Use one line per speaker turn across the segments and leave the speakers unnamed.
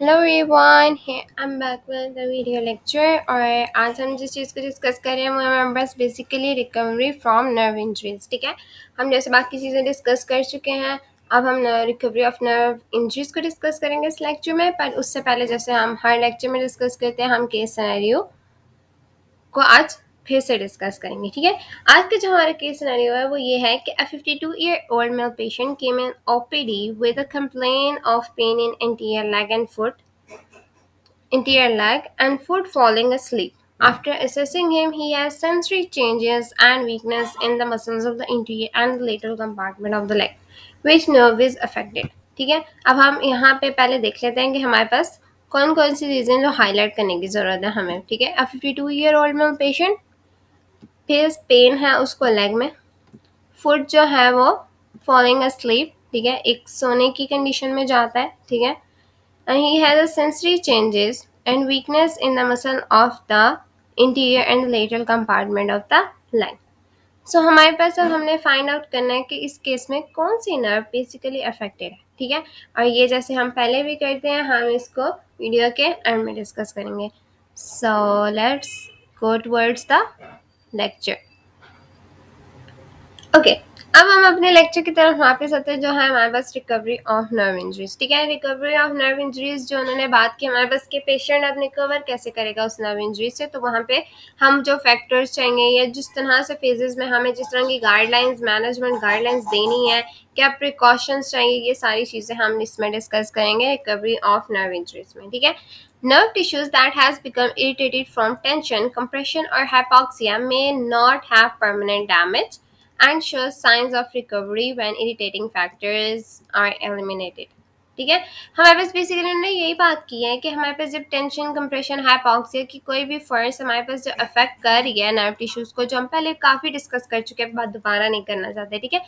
Hello everyone, I am back with the video lecture. और आज हम जिस चीज़ को डिस्कस कर रहे हैं वो है बस basically recovery from nerve injuries. ठीक है, हम जैसे बाकी चीज़ें डिस्कस कर चुके हैं, अब हम रिकवरी ऑफ नर्व इंजरीज को डिस्कस करेंगे इस लेक्चर में। पर उससे पहले जैसे हम हर लेक्चर में डिस्कस करते हैं, हम केस सिनेरियो को आज फिर से डिस्कस करेंगे। ठीक है, आज का जो हमारा केस सिनेरियो है वो ये है कि a 52-year-old male patient came in OPD with a complaint of pain in anterior leg and foot falling asleep. After assessing him, he has sensory changes and weakness in the muscles of the interior and lateral compartment of the leg, which nerve is affected. ठीक है, अब हम यहाँ पे पहले देख लेते हैं कि हमारे पास कौन कौन सी चीज़ें जो हाईलाइट करने की ज़रूरत है हमें। ठीक है, 52-year-old मेल पेशेंट, फिर पेन है उसको लेग में, फुट जो है वो फॉलिंग अस्लीप, ठीक है, एक सोने की कंडीशन में जाता है। ठीक है, and he has a sensory changes and weakness in the muscle of the interior and lateral compartment of the leg. So हमारे पास अब हमने फाइंड आउट करना है कि इस केस में कौन सी नर्व बेसिकली अफेक्टेड है। ठीक है, और ये जैसे हम पहले भी करते हैं, हम इसको वीडियो के एंड में डिस्कस करेंगे। So let's go towards the lecture. Okay, अब हम अपने लेक्चर की तरफ वापस आते हैं, जो है हमारे पास रिकवरी ऑफ नर्व इंजरीज। ठीक है, रिकवरी ऑफ नर्व इंजरीज जो उन्होंने बात की, हमारे पास के पेशेंट अब रिकवर कैसे करेगा उस नर्व इंजरी से। तो वहाँ पे हम जो फैक्टर्स चाहिए या जिस तरह से फेजेस में हमें जिस तरह की गाइडलाइंस, मैनेजमेंट गाइडलाइंस देनी है, क्या प्रिकॉशंस चाहिए, ये सारी चीज़ें हम इसमें डिस्कस करेंगे रिकवरी ऑफ नर्व इंजरीज में। ठीक है, nerve tissues that has become irritated from tension, compression or hypoxia may not have permanent damage and shows signs of recovery when irritating factors are eliminated. ठीक है, हमारे पास basically उन्होंने यही बात की है कि हमारे पास जब टेंशन, कंप्रेशन, हाइपॉक्सिया की कोई भी फोर्स हमारे पास जो अफेक्ट कर रही है नर्व टिश्यूज को, जो हम पहले काफ़ी डिस्कस कर चुके हैं, बात दोबारा नहीं करना चाहते। ठीक है,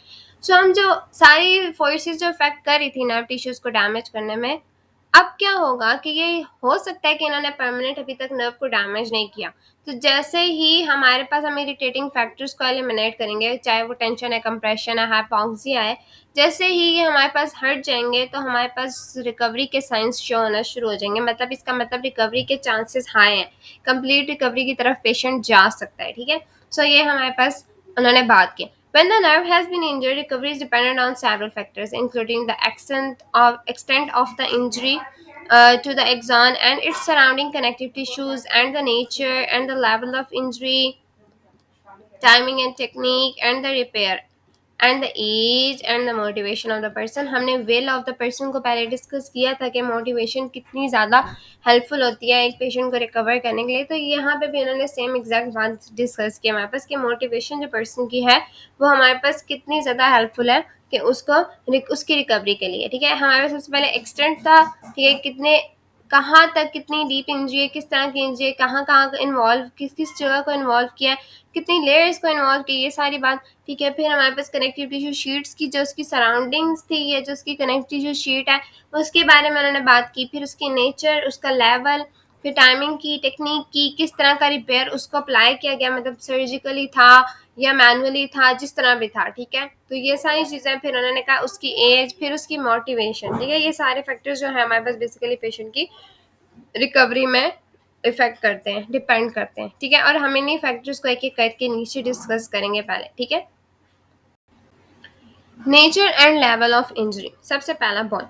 सो हम जो सारी फोर्सेस जो अफेक्ट कर रही थी नर्व टिश्यूज को डैमेज करने में, अब क्या होगा कि ये हो सकता है कि इन्होंने परमानेंट अभी तक नर्व को डैमेज नहीं किया। तो जैसे ही हमारे पास हम इरिटेटिंग फैक्टर्स को एलिमिनेट करेंगे, चाहे वो टेंशन है, कंप्रेशन है, हाइपॉक्सिया है, जैसे ही ये हमारे पास हट जाएंगे तो हमारे पास रिकवरी के साइंस शो होना शुरू हो जाएंगे। मतलब इसका मतलब रिकवरी के चांसेस हाई हैं, कंप्लीट रिकवरी की तरफ पेशेंट जा सकता है। ठीक है, सो ये हमारे पास उन्होंने बात की। When the nerve has been injured, recovery is dependent on several factors, including the extent of the injury to the axon and its surrounding connective tissues, and the nature and the level of injury, timing and technique, and the repair, and the age and the motivation of the person. हमने will of the person को पहले discuss किया था कि motivation कितनी ज़्यादा helpful होती है एक पेशेंट को रिकवर करने के लिए। तो यहाँ पे भी उन्होंने सेम एग्जैक्ट बात डिस्कस की हमारे पास कि मोटिवेशन जो पर्सन की है वो हमारे पास कितनी ज़्यादा हेल्पफुल है कि उसकी रिकवरी के लिए। ठीक है, हमारे पास सबसे पहले एक्सटेंट था। ठीक है, कितने कहाँ तक कितनी डीप इंजरी है, किस तरह की इंजरी है, कहाँ कहाँ इन्वॉल्व, किस किस जगह को इन्वॉल्व किया है, कितनी लेयर्स को इन्वॉल्व किया, ये सारी बात। ठीक है, फिर हमारे पास कनेक्टिव टिश्यू शीट्स की जो उसकी सराउंडिंग्स थी या जो उसकी कनेक्टिव टिश्यू शीट है उसके बारे में उन्होंने बात की। फिर उसकी नेचर, उसका लेवल, फिर टाइमिंग की, टेक्निक की, किस तरह का रिपेयर उसको अप्लाई किया गया, मतलब सर्जिकली था या मैनुअली था, जिस तरह भी था। ठीक है, तो ये सारी चीज़ें। फिर उन्होंने कहा उसकी एज, फिर उसकी मोटिवेशन। ठीक है, ये सारे फैक्टर्स जो है हमारे पास बेसिकली पेशेंट की रिकवरी में इफेक्ट करते हैं, डिपेंड करते हैं। ठीक है, और हम इन्हीं फैक्टर्स को एक एक करके नीचे डिस्कस करेंगे पहले। ठीक है, nature and level of injury. सबसे पहला पॉइंट,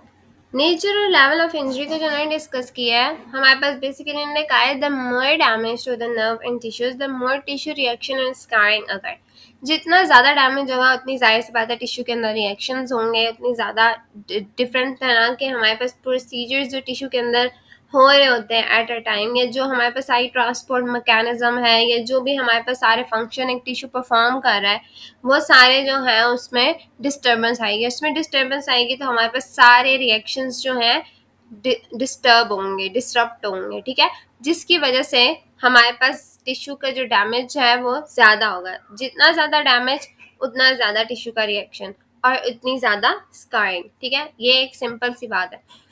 नेचर और लेवल ऑफ इंजरी को जो उन्होंने डिस्कस किया है हमारे पास बेसिकली उन्होंने कहा है the more damage to the nerve and tissues the more tissue reaction and scarring अगर। जितना ज़्यादा डैमेज होगा उतनी जाहिर सी बात है टिश्यू के अंदर रिएक्शंस होंगे, उतनी ज़्यादा डिफरेंट तरह के हमारे पास प्रोसीजर्स जो टिश्यू के अंदर हो रहे होते हैं एट अ टाइम, या जो हमारे पास सारी ट्रांसपोर्ट मैकेनिज्म है, या जो भी हमारे पास सारे फंक्शन एक टिश्यू परफॉर्म कर रहा है, वो सारे जो हैं उसमें डिस्टर्बेंस आएगी। उसमें डिस्टर्बेंस आएगी तो हमारे पास सारे रिएक्शंस जो हैं डिस्टर्ब होंगे, डिस्टर्ब होंगे। ठीक है, जिसकी वजह से हमारे पास टिश्यू का जो डैमेज है वो ज़्यादा होगा। जितना ज़्यादा डैमेज उतना ज़्यादा टिश्यू का रिएक्शन और उतनी ज़्यादा स्कारिंग। ठीक है, ये एक सिंपल सी बात है।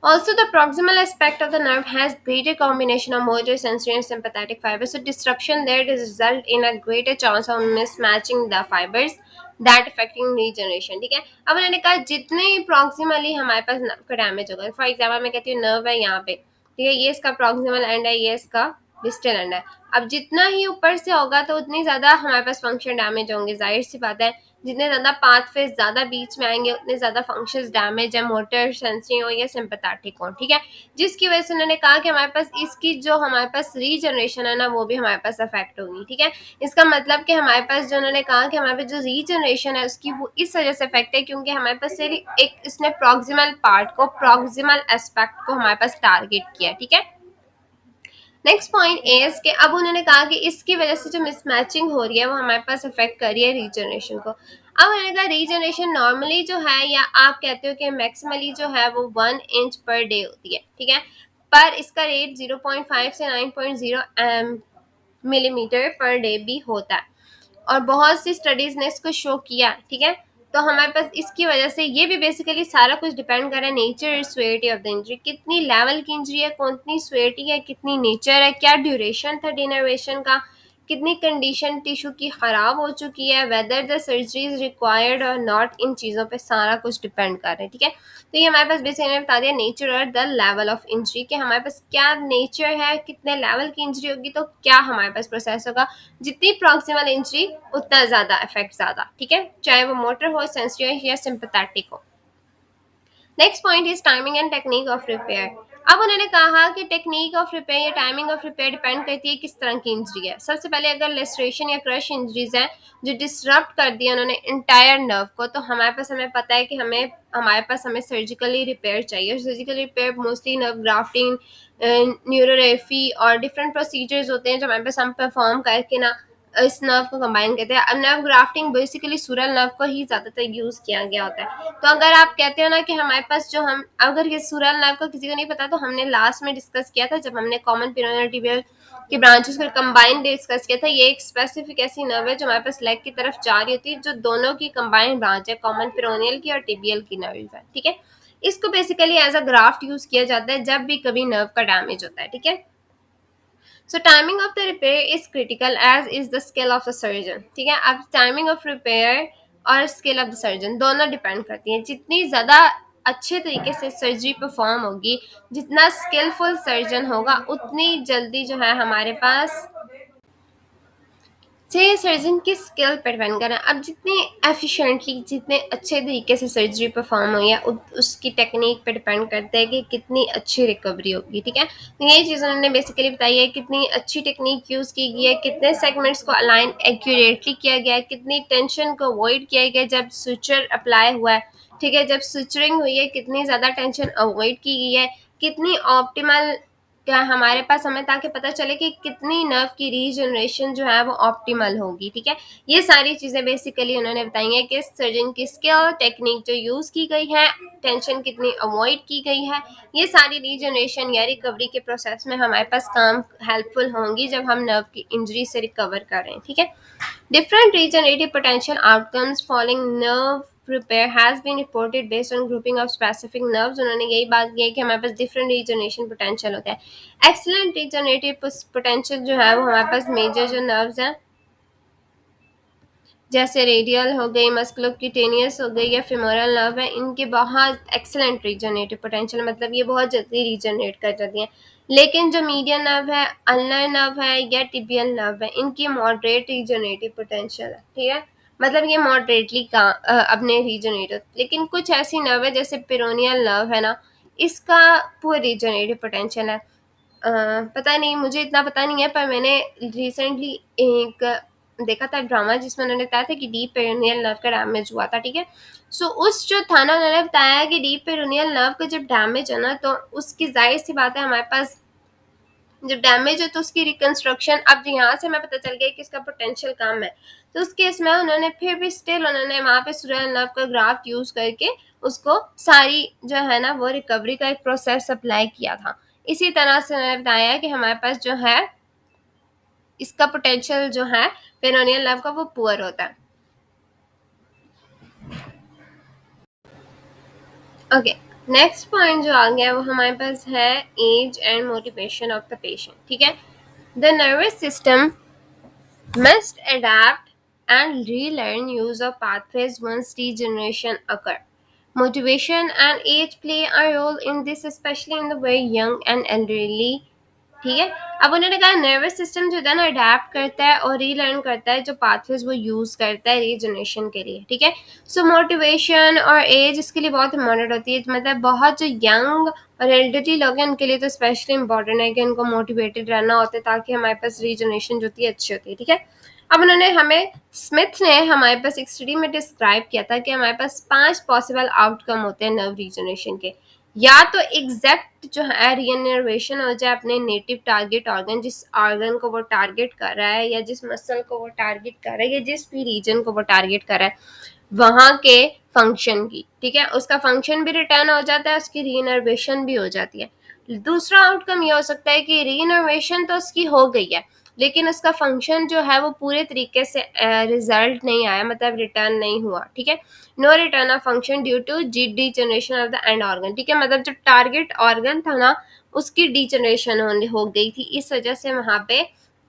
Also, the proximal aspect of the nerve has greater combination of motor, sensory, and sympathetic fibers. So, disruption there result in a greater chance of mismatching the fibers. That affecting regeneration. ठीक है, अब उन्होंने कहा जितने proximally हमारे पास nerve का damage होगा, फॉर एग्जाम्पल मैं कहती हूँ नर्व है यहाँ पे, ठीक है, ये इसका प्रॉक्सिमल एंड है, ये इसका डिस्टल एंड है। अब जितना ही ऊपर से होगा तो उतनी ज़्यादा हमारे पास फंक्शन डैमेज होंगे, जाहिर सी बात है। जितने ज़्यादा पाथ फेज ज़्यादा बीच में आएंगे उतने ज़्यादा फंक्शंस डैमेज है, मोटर, सेंसरी हो या सिंपैथेटिक हो। ठीक है, जिसकी वजह से उन्होंने कहा कि हमारे पास इसकी जो हमारे पास रीजनरेशन है ना वो भी हमारे पास अफेक्ट होगी। ठीक है, इसका मतलब कि हमारे पास जो उन्होंने कहा कि हमारे पास जो रीजनरेशन है उसकी वो इस वजह से अफेक्ट है क्योंकि हमारे पास सिर्फ एक इसने प्रॉक्सिमल पार्ट को, प्रॉक्सिमल एस्पेक्ट को हमारे पास टारगेट किया। ठीक है, नेक्स्ट पॉइंट इज कि अब उन्होंने कहा कि इसकी वजह से जो मिसमैचिंग हो रही है वो हमारे पास अफेक्ट कर रही है रीजनरेशन को। अब उन्होंने कहा रीजनरेशन नॉर्मली जो है या आप कहते हो कि मैक्सिमली जो है वो 1 इंच पर डे होती है। ठीक है, पर इसका रेट 0.5 से 9.0 मिलीमीटर पर डे भी होता है और बहुत सी स्टडीज ने इसको शो किया। ठीक है, तो हमारे पास इसकी वजह से ये भी बेसिकली सारा कुछ डिपेंड कर रहा है नेचर और स्वेरिटी ऑफ द इंजरी, कितनी लेवल की इंजरी है, कितनी स्वेरिटी है, कितनी नेचर है, क्या ड्यूरेशन था डिनर्वेशन का, कितनी कंडीशन टिश्यू की ख़राब हो चुकी है, whether the surgery is required और नॉट, इन चीज़ों पे सारा कुछ डिपेंड कर रहा है। ठीक है, तो ये हमारे पास बेसिकली बता दिया नेचर और द लेवल ऑफ इंजरी कि हमारे पास क्या नेचर है, कितने लेवल की इंजरी होगी तो क्या हमारे पास प्रोसेस होगा। जितनी प्रॉक्सिमल इंजरी उतना ज़्यादा इफेक्ट ज़्यादा। ठीक है, चाहे वो मोटर हो, सेंसिटिव हो या सिंपैथेटिक हो। Next point is timing and technique of repair. अब उन्होंने कहा कि टेक्निक ऑफ रिपेयर या टाइमिंग ऑफ रिपेयर डिपेंड करती है किस तरह की इंजरी है। सबसे पहले अगर लेस्ट्रेशन या क्रश इंजरीज हैं जो डिसरप्ट कर दिया उन्होंने इंटायर नर्व को, तो हमारे पास हमें पता है कि हमें सर्जिकली रिपेयर चाहिए। Surgically repair mostly nerve grafting, neurorrhaphy और डिफरेंट प्रोसीजर्स होते हैं जो हमारे पास हम परफॉर्म करके ना इस नर्व को कंबाइन करते हैं। अब नर्व ग्राफ्टिंग बेसिकली सुरल नर्व को ही ज़्यादातर यूज़ किया गया होता है। तो अगर आप कहते हो ना कि हमारे पास जो हम अगर ये सुरल नर्व का किसी को नहीं पता तो हमने लास्ट में डिस्कस किया था जब हमने कॉमन पिरोनियल टिबियल के ब्रांचेस को कंबाइन डिस्कस किया था। ये एक स्पेसिफिक ऐसी नर्व है जो हमारे पास लेग की तरफ जा रही होती है, जो दोनों की कंबाइंड ब्रांच है, कॉमन पिरोनियल की और टिबियल की नर्व है। ठीक है, इसको basically as a graft use किया जाता है जब भी कभी नर्व का डैमेज होता है। ठीक है, so timing of the repair is critical as is the skill of the surgeon. ठीक है, अब टाइमिंग ऑफ रिपेयर और स्किल ऑफ द सर्जन दोनों डिपेंड करती हैं। जितनी ज़्यादा अच्छे तरीके से सर्जरी परफॉर्म होगी, जितना स्किलफुल सर्जन होगा उतनी जल्दी जो है हमारे पास से सर्जन की स्किल पर डिपेंड कर रहा है। अब जितनी एफिशिएंटली, जितने अच्छे तरीके से सर्जरी परफॉर्म हुई है उसकी टेक्निक पे डिपेंड करता है कि कितनी अच्छी रिकवरी होगी। ठीक है, तो ये चीज़ उन्होंने बेसिकली बताई है, कितनी अच्छी टेक्निक यूज़ की गई है, कितने सेगमेंट्स को अलाइन एक्यूरेटली किया गया है, कितनी टेंशन को अवॉइड किया गया जब सुचर अप्लाई हुआ है। ठीक है, जब सुचरिंग हुई है कितनी ज़्यादा टेंशन अवॉइड की गई है, कितनी ऑप्टिमल क्या हमारे पास हमें ताकि पता चले कि कितनी नर्व की रीजनरेशन जो है वो ऑप्टिमल होगी। ठीक है, ये सारी चीज़ें बेसिकली उन्होंने बताई हैं कि सर्जन की स्किल, टेक्निक जो यूज़ की गई है, टेंशन कितनी अवॉइड की गई है, ये सारी रीजनरेशन या रिकवरी के प्रोसेस में हमारे पास काम हेल्पफुल होंगी जब हम नर्व की इंजरी से रिकवर कर रहे हैं। ठीक है, different regenerative potential outcomes following nerve repair has been reported based on grouping of specific nerves। उन्होंने यही बात की है कि हमारे पास different regeneration potential होता है। excellent regenerative potential जो है वो हमारे पास major जो nerves हैं जैसे रेडियल हो गई, मस्कुलोक्यूटेनियस हो गई या फेमोरल नर्व है, इनके बहुत एक्सेलेंट रीजनरेटिव पोटेंशियल, मतलब ये बहुत जल्दी रीजनरेट कर जाती हैं। लेकिन जो मीडियन नर्व है, अल्नर नर्व है या टिबियल नर्व है, इनकी मॉडरेट रीजनरेटिव पोटेंशियल है। ठीक है, मतलब ये मॉडरेटली का अपने रीजनरेट, लेकिन कुछ ऐसी नर्व है जैसे पेरोनियल नर्व है ना, इसका पूरा रीजनरेटिव पोटेंशियल है। पता नहीं, मुझे इतना पता नहीं है, पर मैंने रिसेंटली एक देखा था ड्रामा जिसमें उन्होंने बताया था कि डीप पेरोनियल नर्व का डैमेज हुआ था। ठीक है, सो उस जो था ना, उन्होंने बताया कि डीप पेरोनियल नर्व का जब डैमेज है ना तो उसकी जाहिर सी बात है हमारे पास जब डैमेज है तो उसकी रिकंस्ट्रक्शन, अब यहाँ से हमें पता चल गया कि इसका पोटेंशियल कम है, तो उस केस में उन्होंने फिर भी स्टिल उन्होंने वहाँ पे सुरल नर्व का ग्राफ्ट यूज करके उसको सारी जो है ना वो रिकवरी का एक प्रोसेस अप्लाई किया था। इसी तरह से उन्होंने बताया कि हमारे पास जो है इसका पोटेंशियल जो है पेरोनियल नर्व का वो पुअर होता है। ओके, नेक्स्ट पॉइंट जो आ गया वो हमारे पास है age and motivation of the patient. ठीक है, the nervous system must adapt and relearn use of pathways once regeneration occur. Motivation and age play a role in this, especially in the very young and elderly. ठीक है। अब उन्होंने कहा nervous system जो है ना अडेप्ट करता है और रीलर्न करता है जो पाथवेज वो यूज करता है रीजनरेशन के लिए। ठीक है। सो मोटिवेशन और एज इसके लिए बहुत इंपॉर्टेंट होती है, मतलब बहुत जो यंग और एल्डरली लोग हैं उनके लिए तो स्पेशली इंपॉर्टेंट है कि उनको मोटिवेटेड रहना होता है ताकि हमारे पास रीजनरेशन जो होती है अच्छी होती है। ठीक है। अब उन्होंने हमें स्मिथ ने हमारे पास एक स्टडी में डिस्क्राइब किया था कि हमारे पास 5 पॉसिबल आउटकम होते हैं नर्व रीजनरेशन के। या तो एग्जैक्ट जो है रीइनर्वेशन हो जाए अपने नेटिव टारगेट ऑर्गन, जिस ऑर्गन को वो टारगेट कर रहा है या जिस मसल को वो टारगेट कर रहा है या जिस भी रीजन को वो टारगेट कर रहा है वहाँ के फंक्शन की। ठीक है। उसका फंक्शन भी रिटर्न हो जाता है, उसकी रीइनर्वेशन भी हो जाती है। दूसरा आउटकम ये हो सकता है कि रीइनर्वेशन तो उसकी हो गई है लेकिन उसका फंक्शन जो है वो पूरे तरीके से रिजल्ट नहीं आया, मतलब रिटर्न नहीं हुआ। ठीक है। No return of function due to degeneration of the end organ. ठीक है। मतलब जो टारगेट ऑर्गन था ना उसकी डीजनरेशन हो गई थी, इस वजह से वहां पे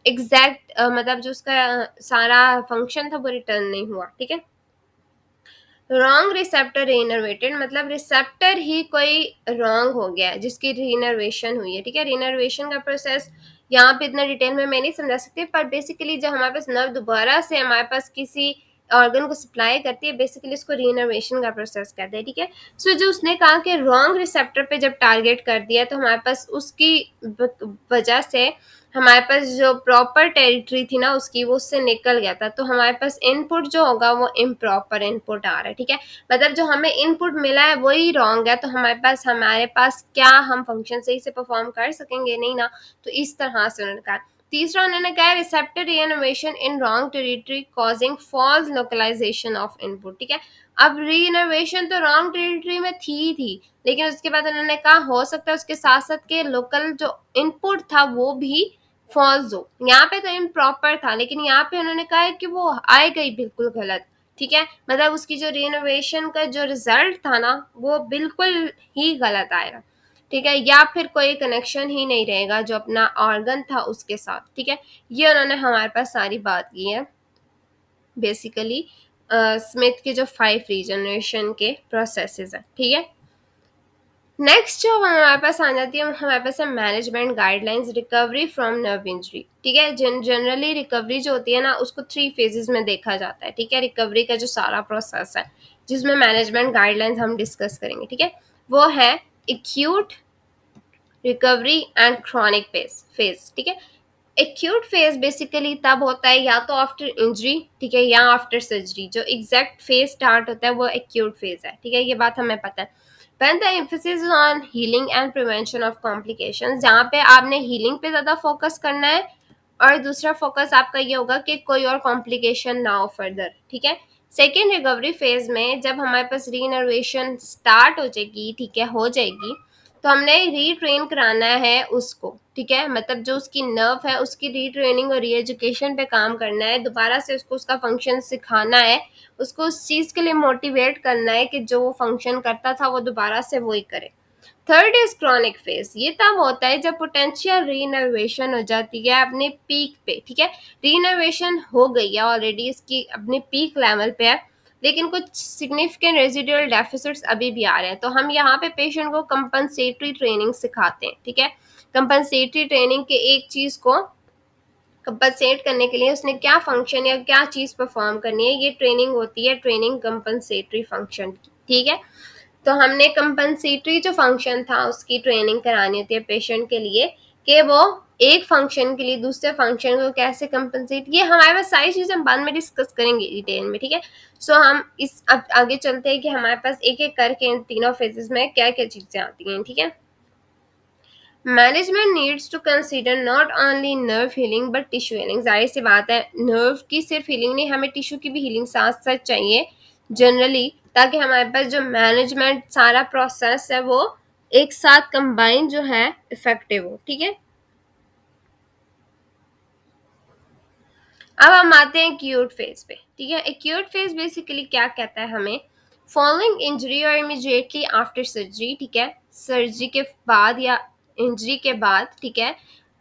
एग्जैक्ट मतलब जो उसका सारा फंक्शन था वो रिटर्न नहीं हुआ। ठीक है। रॉन्ग रिसेप्टर रीनर्वेटेड, मतलब रिसेप्टर ही कोई रॉन्ग हो गया है जिसकी रीनर्वेशन हुई है। ठीक है। रीनर्वेशन का प्रोसेस यहाँ पे इतना डिटेल में मैं नहीं समझा सकती, पर बेसिकली जब हमारे पास नर्व दोबारा से हमारे पास किसी ऑर्गन को सप्लाई करती है बेसिकली उसको रीनर्वेशन का प्रोसेस कहते हैं। ठीक है। सो जो उसने कहा कि रॉन्ग रिसेप्टर पे जब टारगेट कर दिया तो हमारे पास उसकी वजह से हमारे पास जो प्रॉपर टेरिटरी थी ना उसकी वो उससे निकल गया था, तो हमारे पास इनपुट जो होगा वो इम्प्रॉपर इनपुट आ रहा है। ठीक है। मतलब जो हमें इनपुट मिला है वही रॉन्ग है, तो हमारे पास क्या हम फंक्शन सही से परफॉर्म कर सकेंगे नहीं ना, तो इस तरह से उन्होंने कहा। तीसरा उन्होंने कहा receptor reinnervation in wrong territory causing false localization of input. ठीक है। अब रीइनोवेशन तो रॉन्ग टेरिटरी में थी लेकिन उसके बाद उन्होंने कहा हो सकता है उसके साथ साथ के लोकल जो इनपुट था वो भी फॉल्स हो। यहाँ पे तो इम्प्रॉपर था लेकिन यहाँ पे उन्होंने कहा है कि वो आएगा ही बिल्कुल गलत। ठीक है। मतलब उसकी जो रिनोवेशन का जो रिजल्ट था ना वो बिल्कुल ही गलत आएगा। ठीक है। या फिर कोई कनेक्शन ही नहीं रहेगा जो अपना ऑर्गन था उसके साथ। ठीक है। ये उन्होंने हमारे पास सारी बात की है बेसिकली स्मिथ के जो 5 रीजनरेशन के प्रोसेसेस है। ठीक है। नेक्स्ट जो हमारे पास आ जाती है हमारे पास है management guidelines recovery from nerve injury. ठीक है। जनरली रिकवरी जो होती है ना उसको 3 फेजेस में देखा जाता है। ठीक है। रिकवरी का जो सारा प्रोसेस है जिसमें मैनेजमेंट गाइडलाइंस हम डिस्कस करेंगे। ठीक है। वो है acute, recovery and chronic phase. ठीक है। एक्यूट फेज बेसिकली तब होता है या तो आफ्टर इंजरी, ठीक है, या आफ्टर सर्जरी। जो एग्जैक्ट फेज स्टार्ट होता है वो एक्यूट फेज है। ठीक है। ये बात हमें पता है। When the emphasis is on healing and prevention of complications, जहाँ पे आपने हीलिंग पे ज़्यादा फोकस करना है और दूसरा फोकस आपका ये होगा कि कोई और कॉम्प्लिकेशन ना हो फर्दर। ठीक है। सेकेंड रिकवरी फेज में जब हमारे पास रीनर्वेशन स्टार्ट हो जाएगी, ठीक है, हो जाएगी, तो हमने रीट्रेन कराना है उसको। ठीक है। मतलब जो उसकी नर्व है उसकी रीट्रेनिंग और रीएजुकेशन पे काम करना है, दोबारा से उसको उसका फंक्शन सिखाना है, उसको उस चीज़ के लिए मोटिवेट करना है कि जो वो फंक्शन करता था वो दोबारा से वही करे। Third is chronic phase. ये तब होता है जब पोटेंशियल रीनर्वेशन हो जाती है अपने पीक पे। ठीक है। रीनर्वेशन हो गई है ऑलरेडी, इसकी अपने पीक लेवल पे है लेकिन कुछ सिग्निफिकेंट रेजिडुअल डेफिसिट्स अभी भी आ रहे हैं, तो हम यहाँ पे पेशेंट को कंपनसेटरी ट्रेनिंग सिखाते हैं। ठीक है। कंपनसेटरी ट्रेनिंग के एक चीज़ को कंपनसेट करने के लिए उसने क्या फंक्शन या क्या चीज़ परफॉर्म करनी है, ये ट्रेनिंग होती है ट्रेनिंग कंपनसेटरी फंक्शन की। ठीक है। तो हमने कंपनसेटरी जो फंक्शन था उसकी ट्रेनिंग करानी होती है पेशेंट के लिए कि वो एक फंक्शन के लिए दूसरे फंक्शन को कैसे कंपनसेट, ये हमारे पास सारी चीज़ें हम बाद में डिस्कस करेंगे डिटेल में। ठीक है। सो हम इस अब आगे चलते हैं कि हमारे पास एक एक करके इन तीनों फेजेस में क्या क्या चीज़ें आती हैं। ठीक है। Management needs to consider not only nerve healing but tissue healing. जाहिर सी बात है नर्व की सिर्फ हीलिंग नहीं, हमें टिश्यू की भी हीलिंग साथ साथ चाहिए जनरली, ताकि हमारे पास जो मैनेजमेंट सारा प्रोसेस है वो एक साथ कंबाइन जो है इफेक्टिव हो। ठीक है। अब हम आते हैं एक्यूट फेज पे। ठीक है। एक्यूट फेज बेसिकली क्या कहता है हमें, फॉलोइंग इंजरी और इमीडिएटली आफ्टर सर्जरी। ठीक है। सर्जरी के बाद या इंजरी के बाद, ठीक है,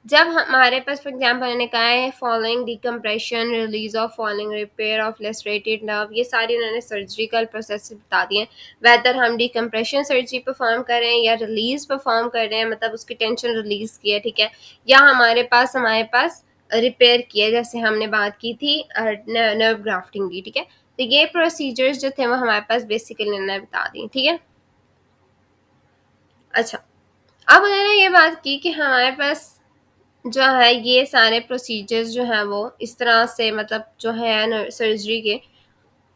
जब हमारे पास फॉर एग्जाम्पल मैंने कहा है following decompression, release of following, repair of lacerated nerve, ये सारी उन्होंने सर्जिकल प्रोसेस बता दिए हैं। वेदर हम डिकम्प्रेशन सर्जरी परफॉर्म कर रहे हैं या रिलीज परफॉर्म कर रहे हैं, मतलब उसकी टेंशन रिलीज की है, ठीक है, या हमारे पास रिपेयर किया, जैसे हमने बात की थी नर्व ग्राफ्टिंग की, ठीक है। तो ये प्रोसीजर्स जो थे वो हमारे पास बेसिकली उन्होंने बता दी, ठीक है। अच्छा, अब उन्होंने ये बात की कि हमारे पास जो है ये सारे प्रोसीजर्स जो हैं वो इस तरह से, मतलब जो है सर्जरी के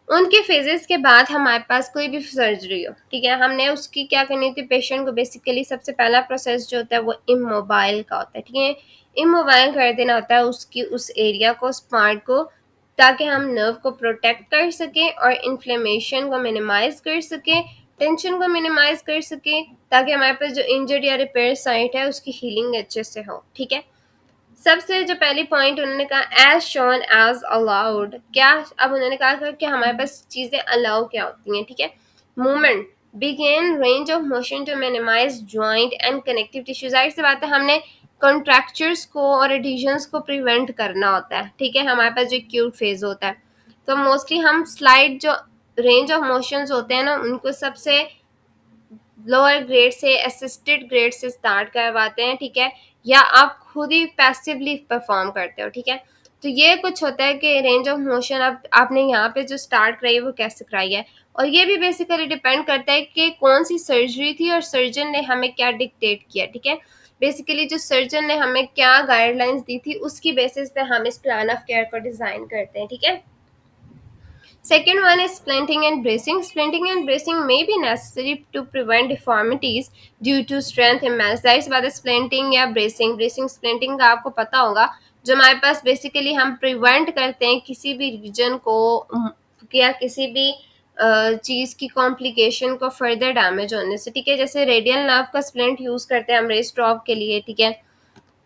उनके फेजेस के बाद हमारे पास कोई भी सर्जरी हो, ठीक है, हमने उसकी क्या करनी थी, पेशेंट को बेसिकली सबसे पहला प्रोसेस जो होता है वो इमोबाइल का होता है, ठीक है। इमोबाइल कर देना होता है उसकी उस एरिया को, स्पार्ट को, ताकि हम नर्व को प्रोटेक्ट कर सकें और इन्फ्लेमेशन को मिनिमाइज कर सकें, टेंशन को मिनिमाइज कर सकें, ताकि हमारे पास जो इंजर्ड या रिपेयर साइट है उसकी हीलिंग अच्छे से हो, ठीक है। सबसे जो पहली पॉइंट उन्होंने कहा एज शोन एज अलाउड, क्या, अब उन्होंने कहा कि हमारे पास चीजें अलाउ क्या होती हैं, ठीक है। Movement, begin range of motion to minimise joint and connective tissue, जाहिर सी बात है हमने कॉन्ट्रैक्चर्स को और एडिशंस को प्रिवेंट करना होता है, ठीक है, हमारे पास जो एक्यूट फेज होता है, तो मोस्टली हम स्लाइड जो रेंज ऑफ मोशंस होते हैं ना उनको सबसे लोअर ग्रेड से असिस्टेड ग्रेड से स्टार्ट करवाते हैं, ठीक है, या आप खुद ही पैसिवली परफॉर्म करते हो, ठीक है। तो ये कुछ होता है कि रेंज ऑफ मोशन अब आपने यहाँ पे जो स्टार्ट कराई है वो कैसे कराई है, और ये भी बेसिकली डिपेंड करता है कि कौन सी सर्जरी थी और सर्जन ने हमें क्या डिक्टेट किया, ठीक है। बेसिकली जो सर्जन ने हमें क्या गाइडलाइंस दी थी उसकी बेसिस पे हम इस प्लान ऑफ केयर को डिजाइन करते हैं, ठीक है। Second one is splinting and bracing. Splinting and bracing may be necessary to prevent deformities due to strength imbalance. जाहिर सी बात है स्प्लिंटिंग या ब्रेसिंग स्प्लिंटिंग का आपको पता होगा, जो हमारे पास बेसिकली हम प्रिवेंट करते हैं किसी भी रीजन को या किसी भी चीज़ की कॉम्प्लिकेशन को फर्दर डैमेज होने से, ठीक है। जैसे रेडियल नर्व का स्प्लिंट यूज़ करते हैं हम रेस्ट ड्रॉप के लिए, ठीक है।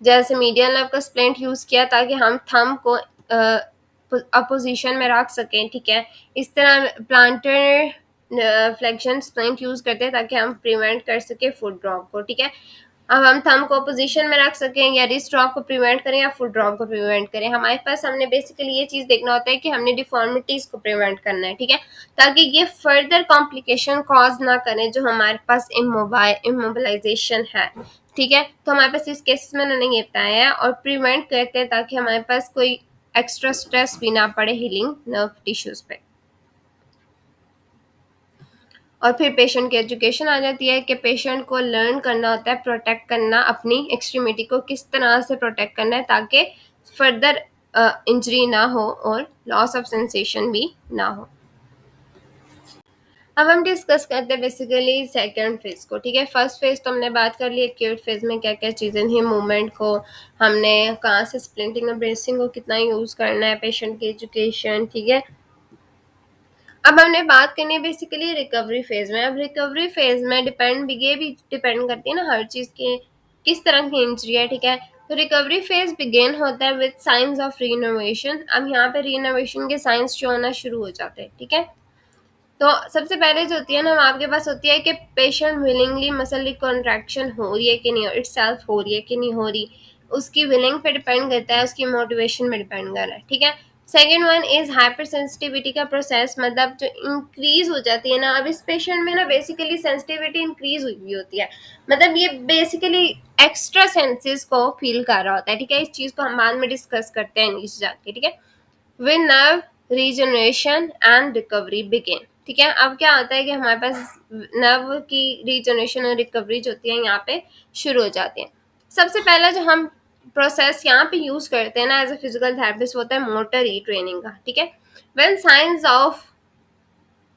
जैसे मीडियल नर्व का स्प्लिंट यूज़ किया ताकि हम थंब को अपोजिशन में रख सकें, ठीक है। इस तरह प्लांटर फ्लेक्शन स्प्लिंट यूज़ करते हैं ताकि हम प्रिवेंट कर सकें फुट ड्रॉप को, ठीक है। अब हम थंब को पोजीशन में रख सकें या रिस्ट ड्रॉप को प्रिवेंट करें या फुट ड्रॉप को प्रिवेंट करें, हमारे पास हमने बेसिकली ये चीज़ देखना होता है कि हमने डिफॉर्मिटीज को प्रिवेंट करना है, ठीक है, ताकि ये फर्दर कॉम्प्लिकेशन कॉज ना करें जो हमारे पास इमोबिलाइजेशन है, ठीक है। तो हमारे पास इस केस में उन्होंने ये बताया है और प्रिवेंट करते हैं ताकि हमारे पास कोई एक्स्ट्रा स्ट्रेस भी ना पड़े हीलिंग नर्व टिश्यूज पे। और फिर पेशेंट की एजुकेशन आ जाती है कि पेशेंट को लर्न करना होता है प्रोटेक्ट करना, अपनी एक्सट्रीमिटी को किस तरह से प्रोटेक्ट करना है ताकि फर्दर इंजरी ना हो और लॉस ऑफ सेंसेशन भी ना हो। अब हम डिस्कस करते हैं बेसिकली सेकंड फेज को, ठीक है। फर्स्ट फेज तो हमने बात कर ली, एक्यूट फेज में क्या क्या चीज़ें थी, मूवमेंट को हमने कहाँ से स्प्लिंटिंग और ब्रेसिंग को कितना यूज़ करना है, पेशेंट की एजुकेशन, ठीक है। अब हमने बात करनी है बेसिकली रिकवरी फेज में। अब रिकवरी फेज में ये भी डिपेंड करती है ना हर चीज़ के किस तरह की इंजरी है, ठीक है। तो रिकवरी फेज बिगेन होता है विद साइंस ऑफ रीनोवेशन। अब यहाँ पे रीनोवेशन के साइंस शो होना शुरू हो जाते हैं, ठीक है। तो सबसे पहले जो होती है ना आपके पास होती है कि पेशेंट विलिंगली मसल कॉन्ट्रैक्शन हो रही है कि नहीं, इटसेल्फ हो रही है कि नहीं हो रही, उसकी विलिंग पे डिपेंड करता है, उसकी मोटिवेशन पे डिपेंड कर रहा है, ठीक है। Second one is hyper sensitivity का प्रोसेस, मतलब जो इंक्रीज हो जाती है ना, अब इस पेशेंट में ना बेसिकली सेंसिटिविटी इंक्रीज हुई हुई होती है, मतलब ये बेसिकली एक्स्ट्रा सेंसेस को फील कर रहा होता है, ठीक है। इस चीज़ को हम बाद में डिस्कस करते हैं नीचे जाके, ठीक है। With nerve regeneration and recovery begin, ठीक है। अब क्या होता है कि हमारे पास नर्व की रीजनरेशन और रिकवरी जो होती है यहाँ पे शुरू हो जाती है। सबसे पहला जो हम प्रोसेस यहाँ पे यूज करते हैं ना एज अ फिजिकल थेरेपिस्ट होता है मोटर रीट्रेनिंग का, ठीक है। When science of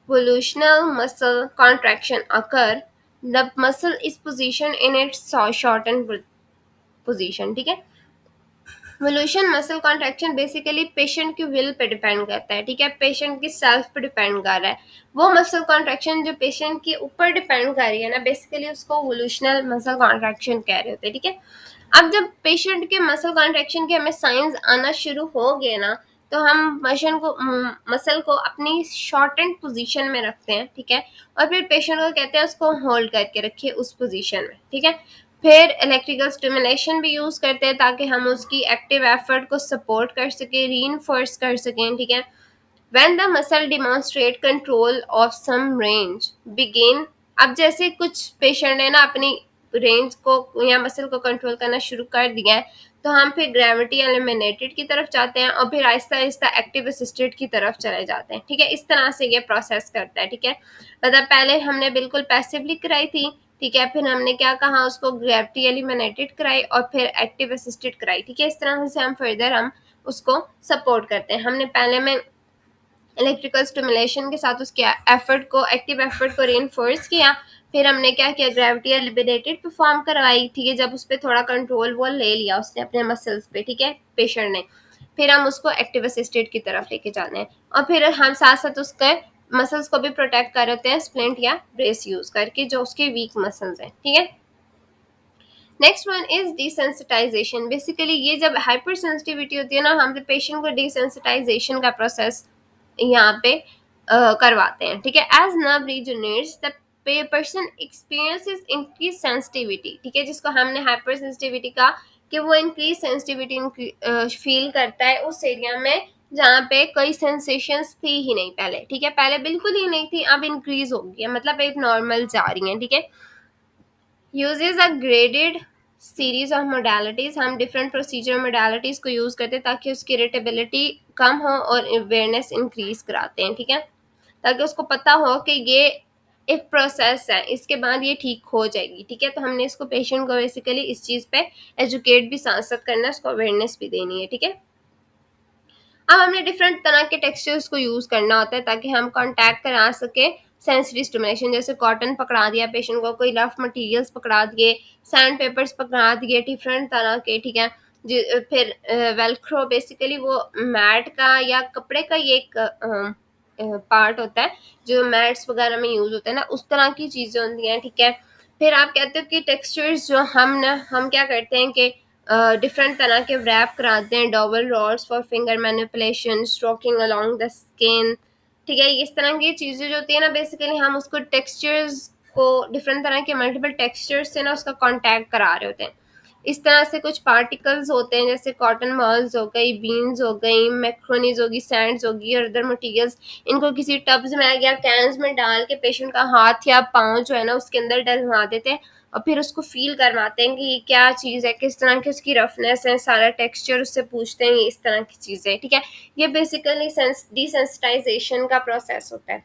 volitional muscle contraction occur, the muscle is positioned in its shortened position, ठीक है। वोल्यूशन मसल कॉन्ट्रैक्शन बेसिकली पेशेंट की विल पे डिपेंड करता है, ठीक है, पेशेंट की सेल्फ पे डिपेंड कर रहा है। वो मसल कॉन्ट्रैक्शन जो पेशेंट के ऊपर डिपेंड कर रही है ना बेसिकली उसको वोल्यूशनल मसल कॉन्ट्रैक्शन कह रहे होते हैं, ठीक है। अब जब पेशेंट के मसल कॉन्ट्रैक्शन के हमें साइंस आना शुरू हो गए ना तो हम मसल को अपनी शॉर्टेंड पोजीशन में रखते हैं, ठीक है, और फिर पेशेंट को कहते हैं उसको होल्ड करके रखिए उस पोजीशन में, ठीक है। फिर इलेक्ट्रिकल स्टिमुलेशन भी यूज़ करते हैं ताकि हम उसकी एक्टिव एफर्ट को सपोर्ट कर सकें, रीइंफोर्स कर सकें, ठीक है। When the muscle demonstrate control of some range begin, अब जैसे कुछ पेशेंट ने ना अपनी रेंज को या मसल को कंट्रोल करना शुरू कर दिया है, तो हम फिर ग्रेविटी एलिमिनेटेड की तरफ जाते हैं और फिर आहिस्ता आहिस्ता एक्टिव असिस्टेड की तरफ चले जाते हैं, ठीक है। इस तरह से ये प्रोसेस करता है, ठीक है। मतलब पहले हमने बिल्कुल पैसिवली कराई थी, ठीक है, फिर हमने क्या कहा, उसको ग्रेविटी एलिमिनेटेड कराई और फिर एक्टिव असिस्टेड कराई, ठीक है। इस तरह से हम फर्दर हम उसको सपोर्ट करते हैं। हमने पहले में इलेक्ट्रिकल स्टिमुलेशन के साथ उसके एफर्ट को, एक्टिव एफर्ट को रीइंफोर्स किया, फिर हमने क्या किया, ग्रेविटी एलिमिनेटेड परफॉर्म करवाई, ठीक है। जब उस पर थोड़ा कंट्रोल वो ले लिया उसने अपने मसल्स पे, ठीक है, पेशेंट ने, फिर हम उसको एक्टिव असिस्टेड की तरफ लेके जाने हैं और फिर हम साथ साथ उसके मसल्स को भी प्रोटेक्ट कर रहे हैं स्प्लिंट या ब्रेस यूज करके जो उसके वीक मसल्स हैं, ठीक है। Next one is desensitisation. Basically ये जब हाइपर सेंसिटिविटी होती है ना, हम पेशेंट को डिसेंसिटाइजेशन का प्रोसेस यहाँ पे करवाते हैं, ठीक है। As nerve regenerates the person experiences increase sensitivity, ठीक है, जिसको हमने हाइपर सेंसिटिविटी का कि वो इंक्रीज सेंसिटिविटी फील करता है उस एरिया में जहाँ पे कोई सेंसेशंस थी ही नहीं पहले, ठीक है। पहले बिल्कुल ही नहीं थी, अब इंक्रीज हो गई है, मतलब एक नॉर्मल जा रही है, ठीक है। Usage a graded series of modalities, हम डिफरेंट प्रोसीजर मोडालिटीज को यूज करते हैं ताकि उसकी इरिटेबिलिटी कम हो और अवेयरनेस इंक्रीज कराते हैं, ठीक है, ताकि उसको पता हो कि ये एक प्रोसेस है, इसके बाद ये ठीक हो जाएगी, ठीक है। तो हमने इसको पेशेंट को बेसिकली इस चीज़ पे एजुकेट भी साथ साथ करना है, उसको अवेयरनेस भी देनी है, ठीक है। अब हमने डिफरेंट तरह के टेक्सचर्स को यूज़ करना होता है ताकि हम कांटेक्ट करा सके सेंसरी स्टिमुलेशन, जैसे कॉटन पकड़ा दिया पेशेंट को, कोई रफ मटेरियल्स पकड़ा दिए, सैंड पेपर्स पकड़ा दिए डिफरेंट तरह के, ठीक है। फिर वेलक्रो, बेसिकली वो मैट का या कपड़े का ये एक पार्ट होता है जो मैट्स वगैरह में यूज़ होता है ना, उस तरह की चीज़ें होती हैं, ठीक है। फिर आप कहते हो कि टेक्सचर्स जो हम क्या करते हैं कि डिफरेंट तरह के रैप कराते हैं, double rods for finger manipulation, stroking along the skin, ठीक है। इस तरह की चीज़ें जो होती है ना, बेसिकली हम उसको टेक्सचर्स को डिफरेंट तरह के मल्टीपल टेक्सचर्स से ना उसका कांटेक्ट करा रहे होते हैं। इस तरह से कुछ पार्टिकल्स होते हैं जैसे कॉटन बॉल्स हो गई, बीन्स हो गई, मैक्रोनीज होगी, सैंड्स होगी और अदर मटेरियल्स, इनको किसी टब्स में या कैंस में डाल के पेशेंट का हाथ या पाँव जो है ना उसके अंदर डलवा देते हैं और फिर उसको फील करवाते हैं कि ये क्या चीज़ है, किस तरह की उसकी रफनेस है, सारा टेक्सचर उससे पूछते हैं, ये इस तरह की चीज़ है, ठीक है। ये बेसिकली डिसेंसिटाइजेशन का प्रोसेस होता है।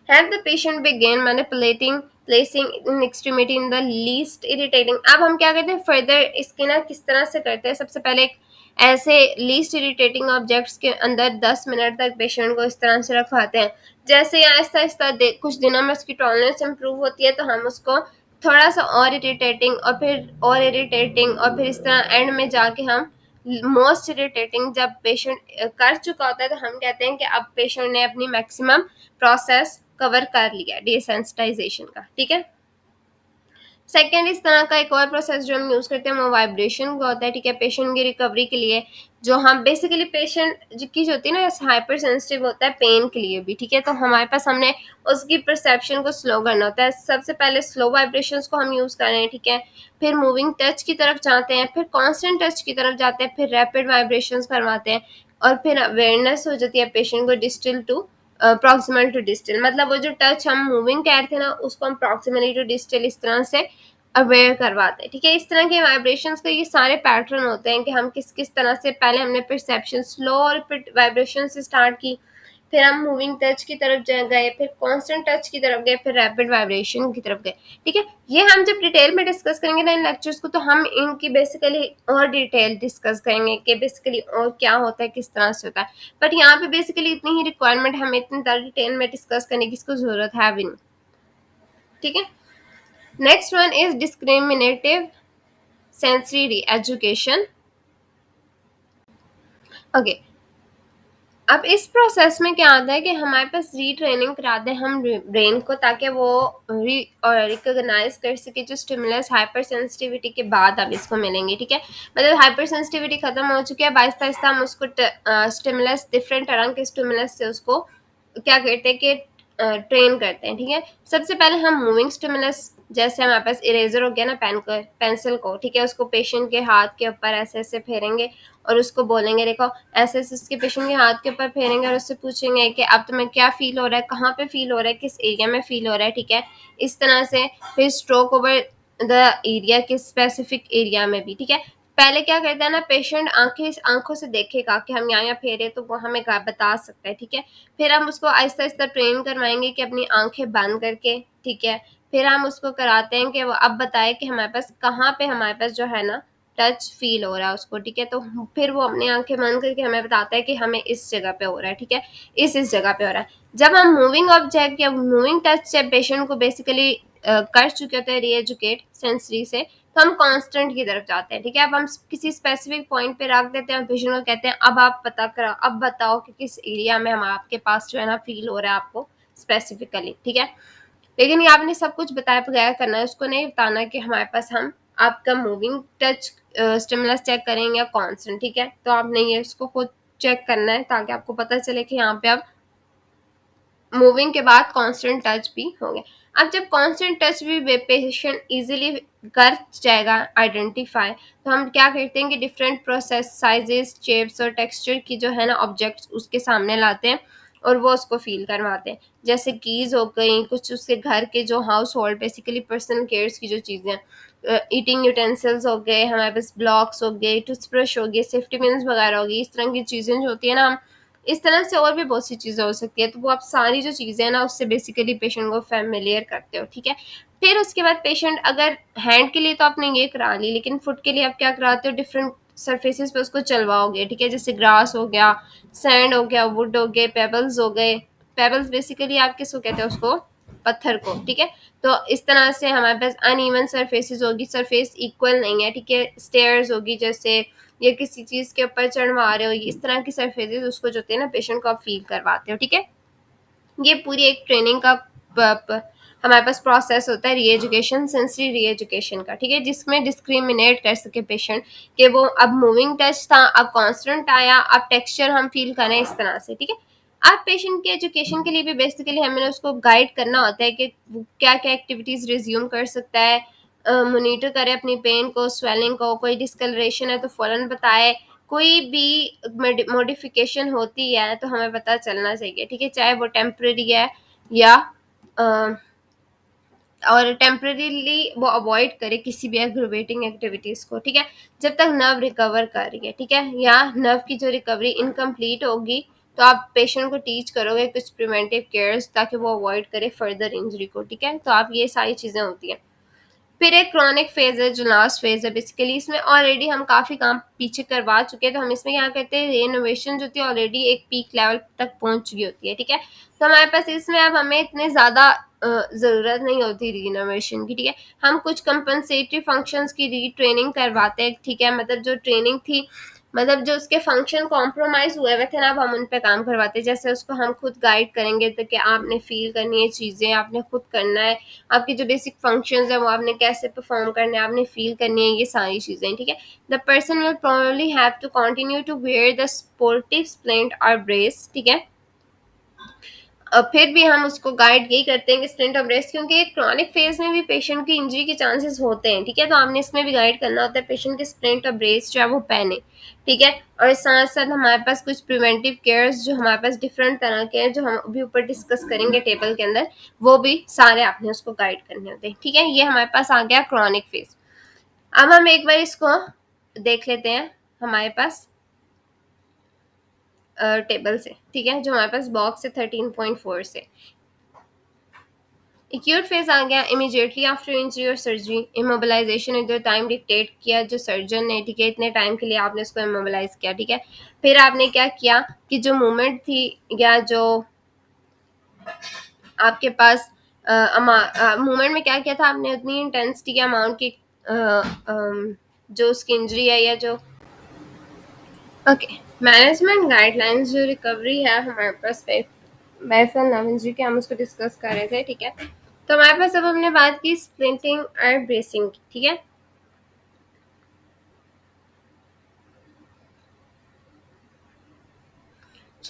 Have the patient begin manipulating, placing in extremity in the least irritating। अब हम क्या करते हैं फर्दर इसके ना किस तरह से करते हैं, सबसे पहले एक ऐसे लीस्ट इरिटेटिंग ऑब्जेक्ट्स के अंदर 10 मिनट तक पेशेंट को इस तरह से रखवाते हैं। जैसे ही आहिस्ता आहिस्ता कुछ दिनों में उसकी टॉलरेंस इंप्रूव होती है तो हम उसको थोड़ा सा और इरिटेटिंग और फिर और इरिटेटिंग और फिर इस तरह एंड में जाके हम मोस्ट इरिटेटिंग जब पेशेंट कर चुका होता है तो हम कहते हैं कि अब पेशेंट ने अपनी मैक्सिमम प्रोसेस कवर कर लिया डिसेंसिटाइजेशन का, ठीक है। सेकेंड इस तरह का एक और प्रोसेस जो हम यूज़ करते हैं वो वाइब्रेशन का होता है, ठीक है, पेशेंट की रिकवरी के लिए। जो हम बेसिकली पेशेंट की जो होती है ना हाइपर सेंसिटिव होता है पेन के लिए भी, ठीक है, तो हमारे पास हमने उसकी परसेप्शन को स्लो करना होता है। सबसे पहले स्लो वाइब्रेशंस को हम यूज़ कर रहे हैं, ठीक है, फिर मूविंग टच की तरफ जाते हैं, फिर कॉन्स्टेंट टच की तरफ जाते हैं, फिर रैपिड वाइब्रेशंस करवाते हैं और फिर अवेयरनेस हो जाती है पेशेंट को distal to proximal to distal, मतलब वो जो टच हम मूविंग कह रहे थे ना उसको हम प्रॉक्सिमली टू डिस्टल इस तरह से अवेयर करवाते हैं, ठीक है। इस तरह के वाइब्रेशंस के ये सारे पैटर्न होते हैं कि हम किस किस तरह से पहले हमने परसेप्शन स्लो और वाइब्रेशन से स्टार्ट की, फिर हम मूविंग टच की तरफ गए, फिर कांस्टेंट टच की तरफ गए, फिर रैपिड वाइब्रेशन की तरफ गए, ठीक है। ये हम जब डिटेल में डिस्कस करेंगे ना इन लेक्चर्स को तो हम इनकी बेसिकली और डिटेल डिस्कस करेंगे कि बेसिकली और क्या होता है, किस तरह से होता है, बट यहाँ पे बेसिकली इतनी ही रिक्वायरमेंट हमें इतनी डिटेल में डिस्कस करने की इसको जरूरत है भी नहीं, ठीक है। Next one is discriminative sensory री एजुकेशन। ओके, अब इस प्रोसेस में क्या आता है कि हमारे पास रीट्रेनिंग कराते हैं हम ब्रेन को ताकि वो रिकॉग्नाइज कर सके जो स्टिमुलस हाइपर सेंसिटिविटी के बाद अब इसको मिलेंगे, ठीक है। मतलब हाइपर सेंसिटिविटी खत्म हो चुकी है, आहिस्ता आहिस्ता हम उसको स्टिमुलस डिफरेंट तरह के स्टिमुलस से उसको क्या करते हैं कि ट्रेन करते हैं, ठीक है। सबसे पहले हम मूविंग स्टिमुलस जैसे हमारे पास इरेजर हो गया ना, पेंसिल को, ठीक है, उसको पेशेंट के हाथ के ऊपर ऐसे ऐसे फेरेंगे और उसको बोलेंगे, देखो ऐसे ऐसे उसके पेशेंट के हाथ के ऊपर फेरेंगे और उससे पूछेंगे कि अब तुम्हें क्या फील हो रहा है, कहाँ पे फील हो रहा है, किस एरिया में फील हो रहा है, ठीक है, इस तरह से। फिर स्ट्रोक ओवर द एरिया, किस स्पेसिफिक एरिया में भी, ठीक है। पहले क्या करता है ना, पेशेंट आंखों से देखेगा कि हम यहाँ फेरे तो वो हमें बता सकता है, ठीक है। फिर हम उसको आहिस्ता आहिस्ता ट्रेन करवाएंगे कि अपनी आंखें बंद करके, ठीक है, फिर हम उसको कराते हैं कि वो अब बताए कि हमारे पास कहाँ पे हमारे पास जो है ना टच फील हो रहा है उसको, ठीक है। तो फिर वो अपनी आंखें बंद करके हमें बताता है कि हमें इस जगह पे हो रहा है, ठीक है, इस जगह पे हो रहा है। जब हम मूविंग ऑब्जेक्ट या मूविंग टच से पेशेंट को बेसिकली कर चुके होते हैं री एजुकेट सेंसरी से, तो हम कांस्टेंट की तरफ जाते हैं, ठीक है। अब हम किसी स्पेसिफिक पॉइंट पे रख देते हैं, पेशेंट को कहते हैं अब आप पता करो, अब बताओ कि किस एरिया में हम आपके पास जो है ना फील हो रहा है आपको स्पेसिफिकली, ठीक है। लेकिन ये आपने सब कुछ बताया बगैर करना है, उसको नहीं बताना कि हमारे पास हम आपका मूविंग टच स्टिमुलस चेक करेंगे या कांस्टेंट, ठीक है। तो आपने ये उसको खुद चेक करना है ताकि आपको पता चले कि यहाँ पे आप मूविंग के बाद कांस्टेंट टच भी हो गए। अब जब कांस्टेंट टच भी पेशेंट इजीली कर जाएगा आइडेंटिफाई, तो हम क्या करते हैं कि डिफरेंट प्रोसेस साइजेस शेप्स और टेक्सचर की जो है ना ऑब्जेक्ट्स उसके सामने लाते हैं और वो उसको फील करवाते हैं। जैसे कीज हो गई, कुछ उसके घर के जो house hold basically personal cares की जो चीज़ें, ईटिंग यूटेंसिल्स हो गए, हमारे पास ब्लॉक्स हो गए, टूथब्रश हो गई, सेफ्टी पिन्स वगैरह हो गई, इस तरह की चीज़ें जो होती है ना, हम इस तरह से और भी बहुत सी चीज़ें हो सकती है। तो वो आप सारी जो चीज़ें हैं ना उससे बेसिकली पेशेंट को फेमिलियर करते हो, ठीक है। फिर उसके बाद पेशेंट अगर हैंड के लिए तो आपने ये करा ली, लेकिन फुट के लिए आप क्या कराते हो, डिफरेंट सरफेसेस पे उसको चलवाओगे, ठीक है। जैसे ग्रास हो गया, सैंड हो गया, वुड हो गए, पेबल्स हो गए। पेबल्स बेसिकली आप किसको कहते हैं, उसको पत्थर को, ठीक है। तो इस तरह से हमारे पास अनइवन सरफेसेस होगी, सरफेस इक्वल नहीं है, ठीक है। स्टेयर्स होगी जैसे, या किसी चीज़ के ऊपर चढ़वा रहे हो, इस तरह की सरफेसेस उसको जो होते हैं ना पेशेंट को आप फील करवाते हो, ठीक है। ये पूरी एक ट्रेनिंग का हमारे पास प्रोसेस होता है री एजुकेशन, सेंसरी री एजुकेशन का, ठीक है, जिसमें डिस्क्रिमिनेट कर सके पेशेंट कि वो अब मूविंग टच था, अब कांस्टेंट आया, अब टेक्सचर हम फील करें, इस तरह से, ठीक है। अब पेशेंट के एजुकेशन के लिए भी बेसिकली हमें उसको गाइड करना होता है कि क्या क्या एक्टिविटीज रिज्यूम कर सकता है, मोनिटर करे अपनी पेन को, स्वेलिंग को, कोई डिस्कलरेशन है तो फौरन बताए, कोई भी मॉडिफिकेशन होती है तो हमें पता चलना चाहिए, ठीक है, चाहे वो टेम्परेरी है या अ, और टेम्परेरीली वो अवॉइड करे किसी भी एग्रोवेटिंग एक्टिविटीज को, ठीक है, जब तक नर्व रिकवर कर रही है, ठीक है, या नर्व की जो रिकवरी इनकम्प्लीट होगी तो आप पेशेंट को टीच करोगे कुछ प्रिवेंटिव केयर्स ताकि वो अवॉइड करे फर्दर इंजरी को, ठीक है। तो आप ये सारी चीजें होती हैं। फिर एक क्रॉनिक फेज है जो लास्ट फेज है, बेसिकली इसमें ऑलरेडी हम काफ़ी काम पीछे करवा चुके हैं, तो हम इसमें क्या करते हैं, रेनोवेशन जो थी ऑलरेडी एक पीक लेवल तक पहुंच चुकी होती है, ठीक है। तो हमारे पास इसमें अब हमें इतने ज़्यादा ज़रूरत नहीं होती रिनोवेशन की, ठीक है। हम कुछ कंपनसेटरी फंक्शंस की रीट्रेनिंग करवाते हैं, ठीक है, मतलब जो ट्रेनिंग थी, मतलब जो उसके फंक्शन कॉम्प्रोमाइज हुए हुए थे ना, अब हम उन पे काम करवाते हैं। जैसे उसको हम खुद गाइड करेंगे तो कि आपने फील करनी है चीज़ें, आपने खुद करना है, आपकी जो बेसिक फंक्शंस है वो आपने कैसे परफॉर्म करने हैं, आपने फील करनी है, ये सारी चीज़ें, ठीक है। The person will probably have to continue to wear the supportive splint और ब्रेस, ठीक है। फिर भी हम उसको गाइड यही करते हैं कि स्प्लिंट और ब्रेस, क्योंकि क्रॉनिक फेज में भी पेशेंट की इंजरी के चांसेस होते हैं, ठीक है। तो आपने इसमें भी गाइड करना होता है पेशेंट के स्प्लिंट और ब्रेस जो है वो पहने, ठीक है। और साथ साथ हमारे पास कुछ प्रिवेंटिव केयर्स जो हमारे पास डिफरेंट तरह के हैं जो हम अभी ऊपर डिस्कस करेंगे टेबल के अंदर, वो भी सारे आपने उसको गाइड करने होते हैं, ठीक है। ये हमारे पास आ गया क्रॉनिक फेज। अब हम एक बार इसको देख लेते हैं हमारे पास टेबल से, ठीक है, जो हमारे पास बॉक्स है 13.4 से। एक्यूट फेज आ गया इमीडिएटली आफ्टर इंजरी और सर्जरी, इमोबिलाइजेशन इधर टाइम डिक्टेट किया जो सर्जन ने, ठीक है, इतने टाइम के लिए आपने उसको इमोबिलाइज किया, ठीक है। फिर आपने क्या किया कि जो मूवमेंट थी या जो आपके पास मूवमेंट में क्या किया था आपने, उतनी इंटेंसिटी के अमाउंट की जो उसकी इंजरी है या जो, ओके, मैनेजमेंट गाइडलाइंस जो रिकवरी है हमारे पास पैरफेरल नर्व इंजरी के, हम उसको डिस्कस कर रहे थे, ठीक है। तो हमारे पास अब हमने बात की स्प्लिंटिंग और ब्रेसिंग की, ठीक है।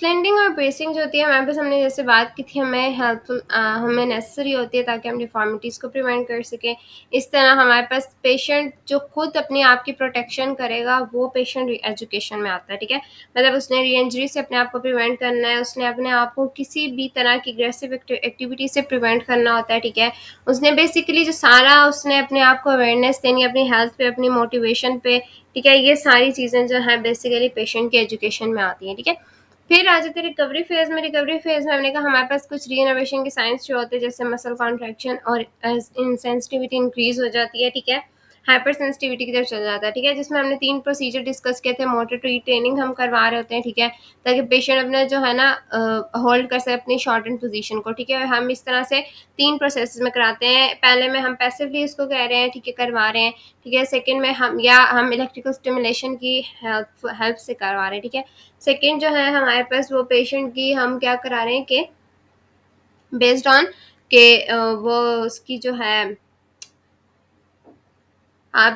स्लेंडिंग और ब्रेसिंग जो होती है हमारे पास, हमने जैसे बात की थी, हमें हेल्पफुल हमें नेसेसरी होती है ताकि हम डिफॉर्मिटीज़ को प्रिवेंट कर सकें। इस तरह हमारे पास पेशेंट जो खुद अपने आप की प्रोटेक्शन करेगा वो पेशेंट एजुकेशन में आता है, ठीक है। मतलब उसने री इंजरी से अपने आप को प्रिवेंट करना है, उसने अपने आप को किसी भी तरह की एग्रेसिव एक्टिविटी से प्रिवेंट करना होता है, ठीक है। उसने बेसिकली जो सारा उसने अपने आप को अवेयरनेस देनी है अपनी हेल्थ पे, अपनी मोटिवेशन पे, ठीक है। ये सारी चीज़ें जो हैं बेसिकली पेशेंट के एजुकेशन में आती हैं, ठीक है। फिर आ जाते हैं रिकवरी फेज में। रिकवरी फेज में हमने कहा हमारे पास कुछ रीइनोवेशन के साइंस जो होते हैं, जैसे मसल कॉन्ट्रैक्शन और इंसेंसिटिविटी इंक्रीज हो जाती है, ठीक है। हाइपर सेंसिटिविटी की तरफ चला जाता है, ठीक है। जिसमें हमने 3 प्रोसीजर डिस्कस किए थे। मोटर ट्रेनिंग हम करवा रहे होते हैं, ठीक है, ताकि पेशेंट अपना जो है ना होल्ड कर सके अपनी शॉर्ट एंड पोजीशन को, ठीक है। हम इस तरह से 3 प्रोसेस में कराते हैं। पहले में हम पैसिवली इसको कह रहे हैं, ठीक है, करवा रहे हैं, ठीक है। सेकंड में हम इलेक्ट्रिकल स्टिमुलेशन की हेल्प से करवा रहे हैं, ठीक है। सेकंड जो है हमारे पास वो पेशेंट की हम क्या करा रहे हैं कि बेस्ड ऑन के वो उसकी जो है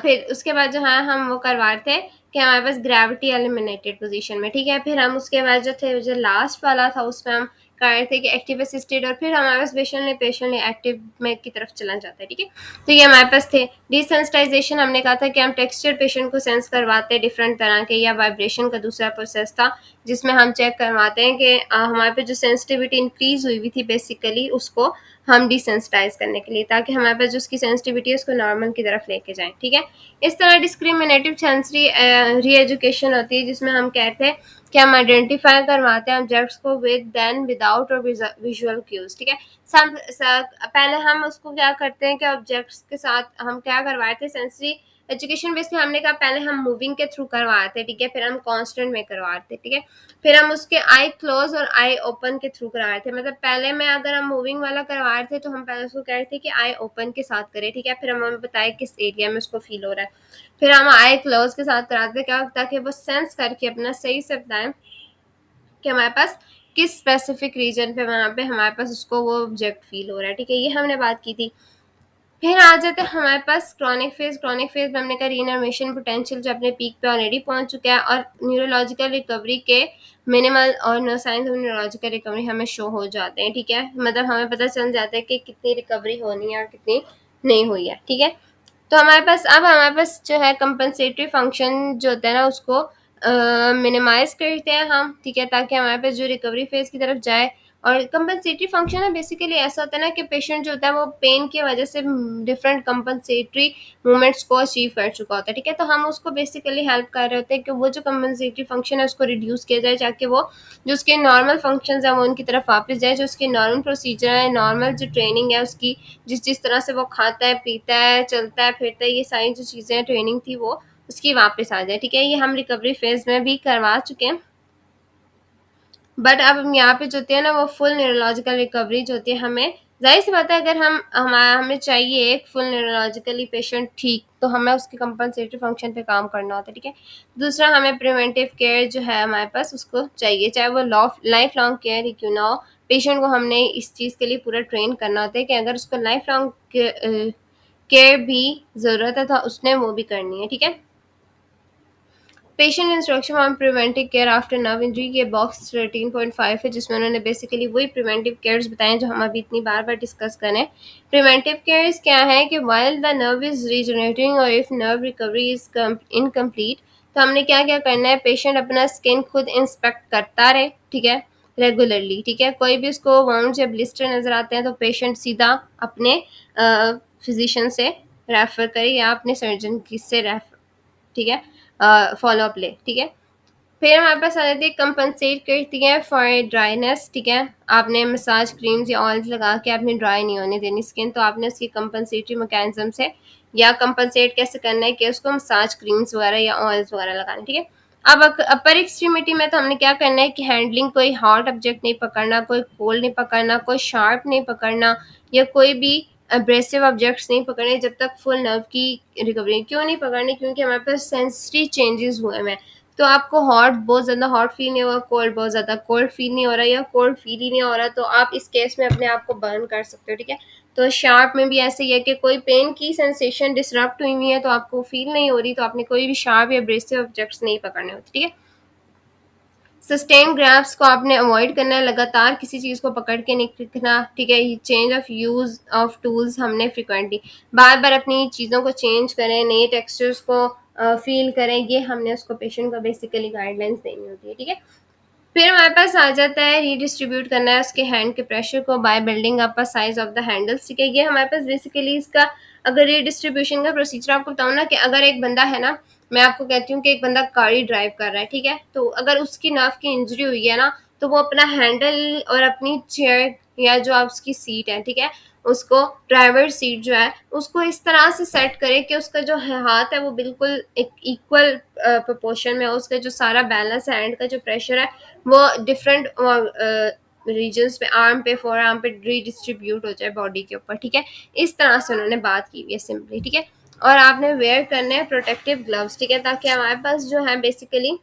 फिर उसके बाद जो है हम वो करवाए थे कि हमारे पास ग्रेविटी एलिमिनेटेड पोजीशन में, ठीक है। फिर हम उसके बाद जो थे जो लास्ट वाला था उसमें हम कर रहे थे कि एक्टिव असिस्टेड, और फिर हमारे पास पेशेंट एक्टिव में की तरफ चला जाता है, ठीक है। तो ये हमारे पास थे। डिसेंसिटाइजेशन हमने कहा था कि हम टेक्सचर पेशेंट को सेंस करवाते हैं डिफरेंट तरह के, या वाइब्रेशन का दूसरा प्रोसेस था जिसमें हम चेक करवाते हैं कि हमारे पे जो सेंसिटिविटी इंक्रीज हुई भी थी बेसिकली उसको हम डिसेंसिटाइज करने के लिए, ताकि हमारे पास जो उसकी सेंसिटिविटी है उसको नॉर्मल की तरफ लेके जाएं, ठीक है। इस तरह डिस्क्रिमिनेटिव सेंसरी री एजुकेशन होती है जिसमें हम कहते हैं कि हम आइडेंटिफाई करवाते हैं ऑब्जेक्ट्स को विद देन विदाउट और विजुअल क्यूज, ठीक है। पहले हम उसको क्या करते हैं कि ऑब्जेक्ट्स के साथ हम क्या करवाए थे सेंसरी एजुकेशन बेसिकली हमने कहा पहले हम मूविंग के थ्रू करवाए थे, ठीक है। फिर हम कांस्टेंट में करवाए थे, ठीक है। फिर हम उसके आई क्लोज और आई ओपन के थ्रू करवाए थे। मतलब पहले में अगर हम मूविंग वाला करवा रहे थे तो हम पहले उसको कह रहे थे कि आई ओपन के साथ करें, ठीक है। फिर हम हमें बताए किस एरिया में उसको फील हो रहा है। फिर हम आई क्लोज के साथ कराते क्या, ताकि वो सेंस करके अपना सही से बताएं कि हमारे पास किस स्पेसिफिक रीजन पे वहाँ पे हमारे पास उसको वो ऑब्जेक्ट फील हो रहा है, ठीक है। ये हमने बात की थी। फिर आ जाते हैं हमारे पास क्रॉनिक फेज। क्रॉनिक फेज में हमने कहा रीनर्वेशन पोटेंशियल जो अपने पीक पे ऑलरेडी पहुंच चुका है, और न्यूरोलॉजिकल रिकवरी के मिनिमल और no signs of neurological recovery हमें शो हो जाते हैं, ठीक है। मतलब हमें पता चल जाता है कि कितनी रिकवरी होनी है और कितनी नहीं हुई है, ठीक है। तो हमारे पास जो है कंपनसेटरी फंक्शन जो होता है ना उसको मिनिमाइज करते हैं हम, ठीक है, ताकि हमारे पास जो रिकवरी फेज की तरफ जाए। और कंपनसेटरी फंक्शन है बेसिकली ऐसा होता है ना कि पेशेंट जो होता है वो पेन की वजह से डिफरेंट कंपनसेटरी मूवमेंट्स को अचीव कर चुका होता है, ठीक है। तो हम उसको बेसिकली हेल्प कर रहे होते हैं कि वो जो कंपनसेटरी फंक्शन है उसको रिड्यूस किया जाए, ताकि वो जो उसके नॉर्मल फंक्शंस हैं वो उनकी तरफ वापस जाए। जो उसकी नॉर्मल प्रोसीजर है, नॉर्मल जो ट्रेनिंग है उसकी, जिस जिस तरह से वो खाता है, पीता है, चलता है, फिरता है, ये सारी जो चीज़ें ट्रेनिंग थी वो उसकी वापस आ जाए, ठीक है। ये हम रिकवरी फेज में भी करवा चुके हैं। बट अब हम यहाँ पे जो होती है ना वो फुल न्यूरोलॉजिकल रिकवरी जो होती है, हमें जाहिर सी बात है अगर हमें चाहिए एक फुल न्यूरोलॉजिकली पेशेंट ठीक, तो हमें उसके कंपनसेटरी फंक्शन पे काम करना होता है, ठीक है। दूसरा हमें प्रिवेंटिव केयर जो है हमारे पास उसको चाहिए, चाहे वो लाइफ लॉन्ग केयर ही क्यों ना हो। पेशेंट को हमने इस चीज़ के लिए पूरा ट्रेन करना होता है कि अगर उसको लाइफ लॉन्ग केयर भी ज़रूरत है तो उसने वो भी करनी है, ठीक है। Patient instruction on preventive care after nerve injury के बॉक्स 13.5 है, जिसमें उन्होंने बेसिकली वही प्रिवेंटिव केयर्स बताए जो हम अभी इतनी बार बार डिस्कस करें। प्रिवेंटिव केयर्स क्या है कि while the nerve is regenerating और if nerve recovery is incomplete, तो हमने क्या क्या करना है, पेशेंट अपना स्किन खुद इंस्पेक्ट करता रहे, ठीक है, रेगुलरली, ठीक है। कोई भी उसको वाउंड या ब्लिस्टर नजर आते हैं तो पेशेंट सीधा अपने फिजिशियन से रेफर करे या अपने सर्जन की से रेफर, ठीक है, फॉलो अप ले, ठीक है। फिर हमारे पास आ जाती है कंपनसेट करती है फॉर ड्राइनेस, ठीक है। आपने मसाज क्रीम्स या ऑयल्स लगा के आपने ड्राई नहीं होने देनी स्किन, तो आपने उसकी कंपनसेटरी मैकेनिज्म से या कंपनसेट कैसे करना है कि उसको मसाज क्रीम्स वगैरह या ऑयल्स वगैरह लगाने, ठीक है। अब अपर एक्सट्रीमिटी में तो हमने क्या करना है कि हैंडलिंग, कोई हॉट ऑब्जेक्ट नहीं पकड़ना, कोई कोल्ड नहीं पकड़ना, कोई शार्प नहीं पकड़ना, या कोई भी अब्रेसिव ऑब्जेक्ट्स नहीं पकड़ने जब तक फुल नर्व की रिकवरी। क्यों नहीं पकड़ने, क्योंकि हमारे पास सेंसरी चेंजेस हुए हैं। तो आपको हॉट बहुत ज़्यादा हॉट फील नहीं होगा, कोल्ड बहुत ज़्यादा कोल्ड फील नहीं हो रहा, या कोल्ड फील ही नहीं हो रहा, तो आप इस केस में अपने आप को बर्न कर सकते हो, ठीक है। तो शार्प में भी ऐसे ही है कि कोई पेन की सेंसेशन डिसरप्ट हुई हुई है तो आपको फील नहीं हो रही, तो आपने कोई भी शार्प या ब्रेसिव ऑब्जेक्ट्स नहीं पकड़ने होते, ठीक है। सस्टेन ग्रैप्स को आपने अवॉइड करना है, लगातार किसी चीज़ को पकड़ के नहीं रखना, ठीक है। Change of use of tools हमने फ्रिक्वेंटली बार बार अपनी चीज़ों को चेंज करें, नए टेक्सचर्स को फील करें, ये हमने उसको पेशेंट को बेसिकली गाइडलाइंस देनी होती है, ठीक है। फिर हमारे पास आ जाता है रीडिस्ट्रीब्यूट करना है उसके हैंड के प्रेशर को by building up a size of the handles, ठीक है। ये हमारे पास बेसिकली इसका अगर रीडिस्ट्रीब्यूशन का प्रोसीजर आपको बताऊँ ना, कि अगर एक बंदा है ना, मैं आपको कहती हूँ कि एक बंदा गाड़ी ड्राइव कर रहा है, ठीक है, तो अगर उसकी नर्व की इंजरी हुई है ना, तो वो अपना हैंडल और अपनी चेयर या जो आप उसकी सीट है, ठीक है, उसको ड्राइवर सीट जो है उसको इस तरह से सेट करे कि उसका जो हाथ है वो बिल्कुल एक इक्वल प्रोपोर्शन में हो, उसका जो सारा बैलेंस है, हैंड का जो प्रेशर है वो डिफरेंट रीजन्स पे, आर्म पे, फोर आर्म पे रीडिस्ट्रीब्यूट हो जाए बॉडी के ऊपर, ठीक है। इस तरह से उन्होंने बात की हुई है सिंपली, ठीक है। और आपने वेयर करने हैं प्रोटेक्टिव ग्लव्स, ठीक है, ताकि हमारे पास जो है बेसिकली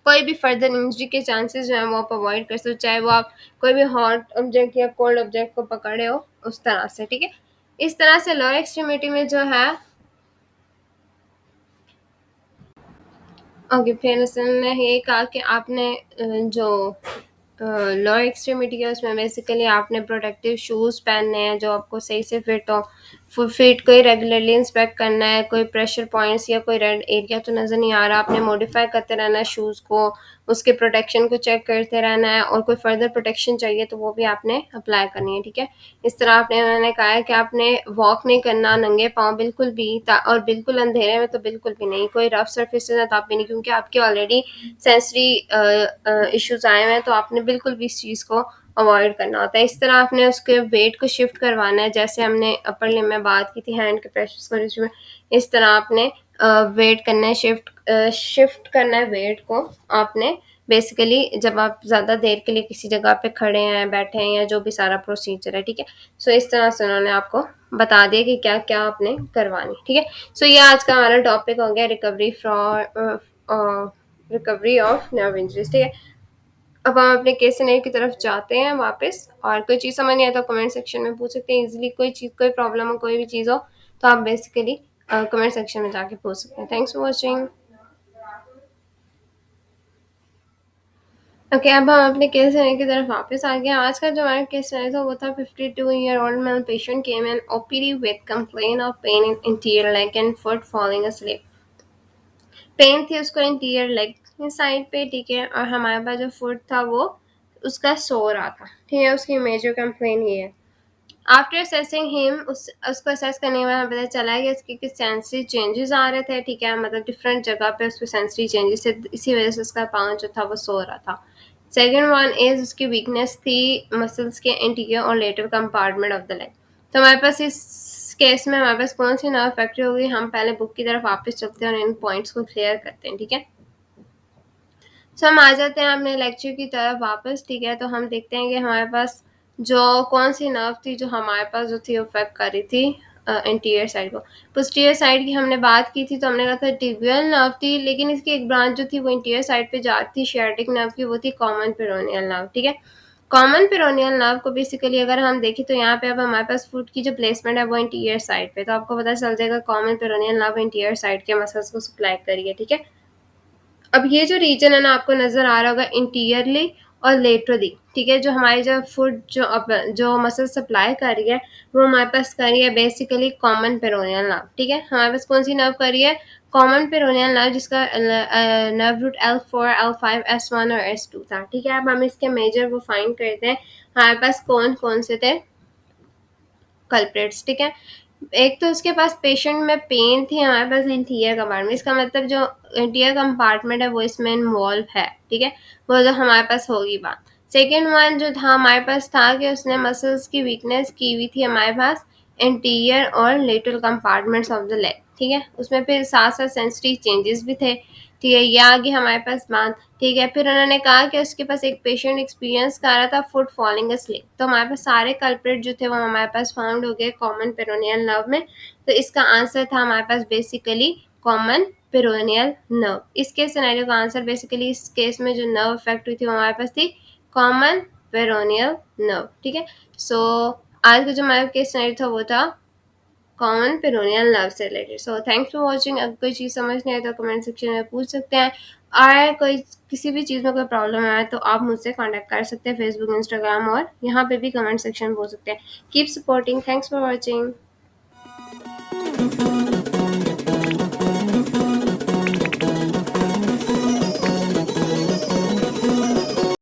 कोई भी फर्दर इंजरी के चांसेस जो है वो आप अवॉइड कर सकते हो, चाहे वो आप कोई भी हॉट ऑब्जेक्ट या कोल्ड ऑब्जेक्ट को पकड़े हो उस तरह से, ठीक है। इस तरह से लोअर एक्सट्रीमिटी में जो है ओके, फिर उसने ये कहा कि आपने जो लोअर एक्सट्रीमिटी है उसमें बेसिकली आपने प्रोटेक्टिव शूज़ पहनने हैं जो आपको सही से फिट हो, फिट को ही रेगुलरली इंस्पेक्ट करना है, कोई प्रेशर पॉइंट्स या कोई रेड एरिया तो नज़र नहीं आ रहा, आपने मॉडिफाई करते रहना है शूज़ को, उसके प्रोटेक्शन को चेक करते रहना है, और कोई फर्दर प्रोटेक्शन चाहिए तो वो भी आपने अप्लाई करनी है, ठीक है। इस तरह आपने उन्होंने कहा है कि आपने वॉक नहीं करना नंगे पाँव बिल्कुल भी, और बिल्कुल अंधेरे में तो बिल्कुल भी नहीं, कोई रफ सर्फेस के साथ आप भी नहीं, क्योंकि आपके ऑलरेडी सेंसरी इश्यूज आए हुए हैं, तो आपने बिल्कुल भी इस चीज़ को अवॉइड करना होता है। इस तरह आपने उसके वेट को शिफ्ट करवाना है, जैसे हमने अपर लिम्ब में बात की थी हैंड के प्रेशर को, इस तरह आपने वेट करना है, शिफ्ट करना है वेट को आपने बेसिकली, जब आप ज़्यादा देर के लिए किसी जगह पे खड़े हैं, बैठे हैं, या जो भी सारा प्रोसीजर है, ठीक है। सो इस तरह से उन्होंने आपको बता दिया कि क्या क्या आपने करवानी, ठीक है। सो ये आज का हमारा टॉपिक हो गया रिकवरी ऑफ नर्व इंजरीज, ठीक है। अब हम अपने केस सिनेरियो की तरफ जाते हैं वापस, और कोई चीज़ समझ नहीं आए तो कमेंट सेक्शन में पूछ सकते हैं इजीली, कोई चीज़, कोई प्रॉब्लम हो, कोई भी चीज़ हो तो आप बेसिकली कमेंट सेक्शन में जाके पूछ सकते हैं। Thanks for watching. ओके, अब हम अपने केस सिनेरियो की तरफ वापस आ गए। आज का जो हमारा केस सिनेरियो था वो था 52-year-old male patient came in OPD with complaint of pain in anterior leg and foot falling asleep। Pain थी उसको इंटीरियर लेग साइड पे, ठीक है, और हमारे पास जो फुट था वो उसका सो रहा था, ठीक है। उसकी मेजर कंप्लेन ये है। आफ्टर असेसिंग हिम, उसको असेस करने के बाद हमें पता चला कि उसके कुछ सेंसरी चेंजेस आ रहे थे, ठीक है, मतलब डिफरेंट जगह पे उसके सेंसरी चेंजेस थे, इसी वजह से उसका पाँव जो था वो सो रहा था। सेकेंड वन इज उसकी वीकनेस थी मसल्स के इंटीरियर और lateral compartment of the leg. तो हमारे पास इस केस में हमारे पास कौन सी नर्व फैक्ट्री होगी, हम पहले बुक की तरफ वापस चलते हैं और इन पॉइंट्स को क्लियर करते हैं, ठीक है। सो हम आ जाते हैं अपने लेक्चर की तरफ वापस, ठीक है। तो हम देखते हैं कि हमारे पास जो कौन सी नर्व थी जो हमारे पास जो थी अफेक्ट कर रही थी इंटीरियर साइड को। पोस्टीरियर साइड की हमने बात की थी, तो हमने कहा था टिबियल नर्व थी, लेकिन इसकी एक ब्रांच जो थी वो इंटीरियर साइड पे जाती थी शियाटिक नर्व की, वो थी कॉमन पेरोनियल नर्व, ठीक है। कॉमन पेरोनियल नर्व को बेसिकली अगर हम देखें तो यहाँ पे अब हमारे पास फुट की जो प्लेसमेंट है वो इंटीरियर साइड पे, तो आपको पता चल जाएगा common peroneal nerve interior side के मसल्स को सप्लाई करिए, ठीक है। अब ये जो रीजन है ना आपको नजर आ रहा होगा इंटीरियरली और लेटरली, ठीक है, जो हमारी जो फुट जो मसल सप्लाई कर रही है वो हमारे पास कर रही है बेसिकली कॉमन पेरोनियल नर्व, ठीक है। हमारे पास कौन सी नर्व कर रही है, कॉमन पेरोनियल नर्व, जिसका nerve root L4, L5, S1 और S2 था, ठीक है। अब हम इसके मेजर वो फाइंड करते हैं हमारे पास कौन कौन से थे कल्प्रिट्स, ठीक है। एक तो उसके पास पेशेंट में पेन थी हमारे पास इंटीरियर कंपार्टमेंट, इसका मतलब जो इंटीरियर कंपार्टमेंट है वो इसमें इन्वॉल्व है, ठीक है, वो जो हमारे पास होगी बात। सेकेंड वन जो था हमारे पास था कि उसने मसल्स की वीकनेस की हुई थी हमारे पास इंटीरियर और lateral compartments of the leg, ठीक है। उसमें फिर साथ साथ सेंसिटिव चेंजेस भी थे, ठीक है, ये आगे हमारे पास बात, ठीक है। फिर उन्होंने कहा कि उसके पास एक पेशेंट एक्सपीरियंस कर रहा था फुट फॉलिंग asleep, तो हमारे पास सारे कल्प्रिट जो थे वो हमारे पास फाउंड हो गए कॉमन पेरोनियल नर्व में, तो इसका आंसर था हमारे पास बेसिकली कॉमन पेरोनियल नर्व। इसके सिनेरियो का आंसर बेसिकली इस केस में जो नर्व इफेक्ट हुई थी वो हमारे पास थी कॉमन पेरोनियल नर्व, ठीक है। सो आज का जो हमारा केस सिनेरियो था वो था कॉमन पेरोनियल नर्व से related. So thanks for watching. अगर कोई चीज़ समझ नहीं आए तो कमेंट सेक्शन में पूछ सकते हैं, आए, कोई किसी भी चीज़ में कोई प्रॉब्लम आए तो आप मुझसे कॉन्टैक्ट कर सकते हैं फेसबुक, इंस्टाग्राम और यहाँ पे भी कमेंट सेक्शन बोल सकते हैं। Keep supporting, thanks for watching.